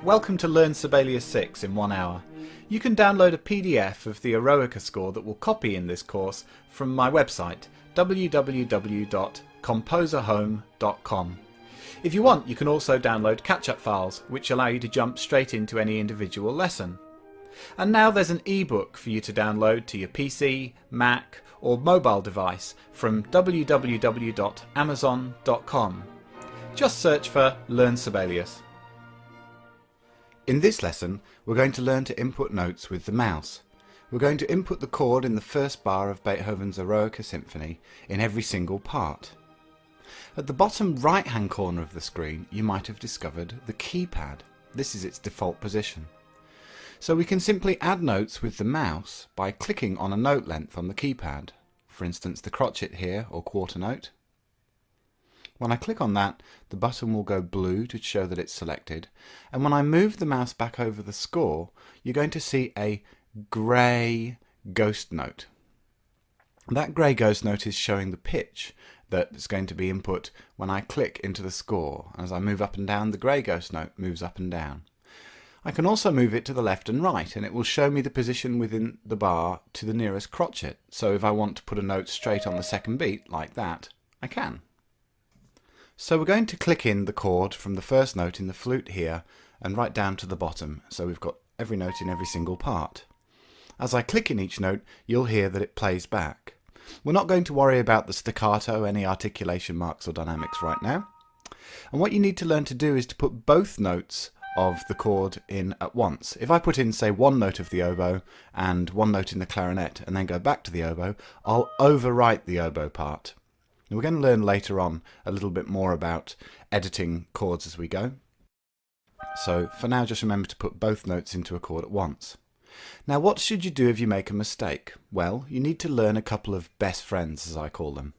Welcome to Learn Sibelius 6 in 1 hour. You can download a PDF of the Eroica score that will copy in this course from my website www.composerhome.com. If you want, you can also download catch-up files which allow you to jump straight into any individual lesson. And now there's an ebook for you to download to your PC, Mac or mobile device from www.amazon.com. Just search for Learn Sibelius. In this lesson, we're going to learn to input notes with the mouse. We're going to input the chord in the first bar of Beethoven's Eroica Symphony in every single part. At the bottom right-hand corner of the screen, you might have discovered the keypad. This is its default position. So we can simply add notes with the mouse by clicking on a note length on the keypad, for instance the crotchet here or quarter note. When I click on that, the button will go blue to show that it's selected, and when I move the mouse back over the score, you're going to see a grey ghost note. That grey ghost note is showing the pitch that's going to be input when I click into the score. As I move up and down, the grey ghost note moves up and down. I can also move it to the left and right, and it will show me the position within the bar to the nearest crotchet. So if I want to put a note straight on the second beat, like that, I can. So we're going to click in the chord from the first note in the flute here and right down to the bottom, so we've got every note in every single part. As I click in each note, you'll hear that it plays back. We're not going to worry about the staccato, any articulation marks or dynamics right now. And what you need to learn to do is to put both notes of the chord in at once. If I put in, say, one note of the oboe and one note in the clarinet and then go back to the oboe, I'll overwrite the oboe part. We're going to learn later on a little bit more about editing chords as we go. So for now, just remember to put both notes into a chord at once. Now, what should you do if you make a mistake? Well, you need to learn a couple of best friends, as I call them.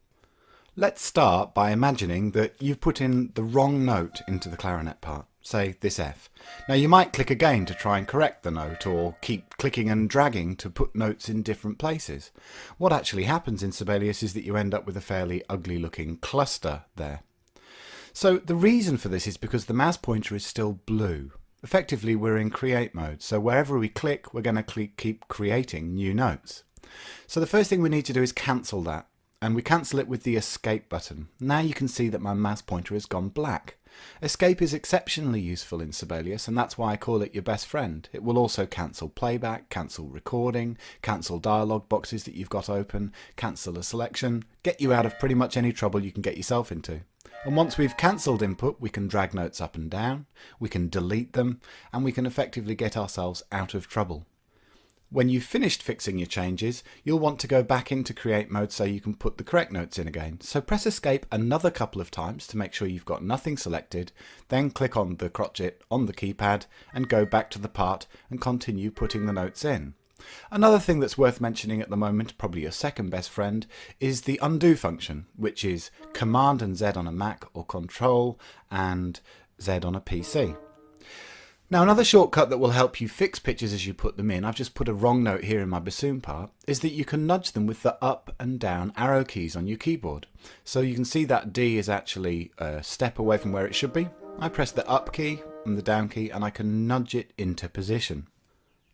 Let's start by imagining that you've put in the wrong note into the clarinet part, say this F. Now you might click again to try and correct the note, or keep clicking and dragging to put notes in different places. What actually happens in Sibelius is that you end up with a fairly ugly looking cluster there. So the reason for this is because the mouse pointer is still blue. Effectively we're in create mode, so wherever we click we're going to keep creating new notes. So the first thing we need to do is cancel that, and we cancel it with the escape button. Now you can see that my mouse pointer has gone black. Escape is exceptionally useful in Sibelius, and that's why I call it your best friend. It will also cancel playback, cancel recording, cancel dialog boxes that you've got open, cancel a selection, get you out of pretty much any trouble you can get yourself into. And once we've cancelled input, we can drag notes up and down, we can delete them, and we can effectively get ourselves out of trouble. When you've finished fixing your changes, you'll want to go back into create mode so you can put the correct notes in again. So press escape another couple of times to make sure you've got nothing selected, then click on the crotchet on the keypad and go back to the part and continue putting the notes in. Another thing that's worth mentioning at the moment, probably your second best friend, is the undo function, which is Command and Z on a Mac or Control and Z on a PC. Now another shortcut that will help you fix pitches as you put them in, I've just put a wrong note here in my bassoon part, is that you can nudge them with the up and down arrow keys on your keyboard. So you can see that D is actually a step away from where it should be. I press the up key and the down key and I can nudge it into position.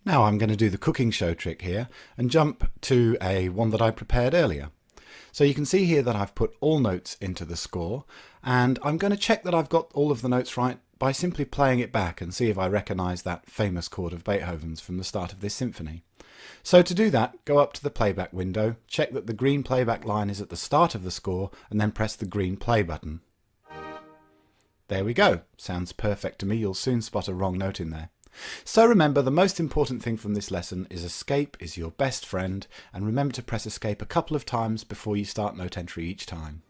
Now I'm going to do the cooking show trick here and jump to one that I prepared earlier. So you can see here that I've put all notes into the score, and I'm going to check that I've got all of the notes right by simply playing it back and see if I recognise that famous chord of Beethoven's from the start of this symphony. So to do that, go up to the playback window, check that the green playback line is at the start of the score, and then press the green play button. There we go. Sounds perfect to me. You'll soon spot a wrong note in there. So remember, the most important thing from this lesson is escape is your best friend, and remember to press escape a couple of times before you start note entry each time.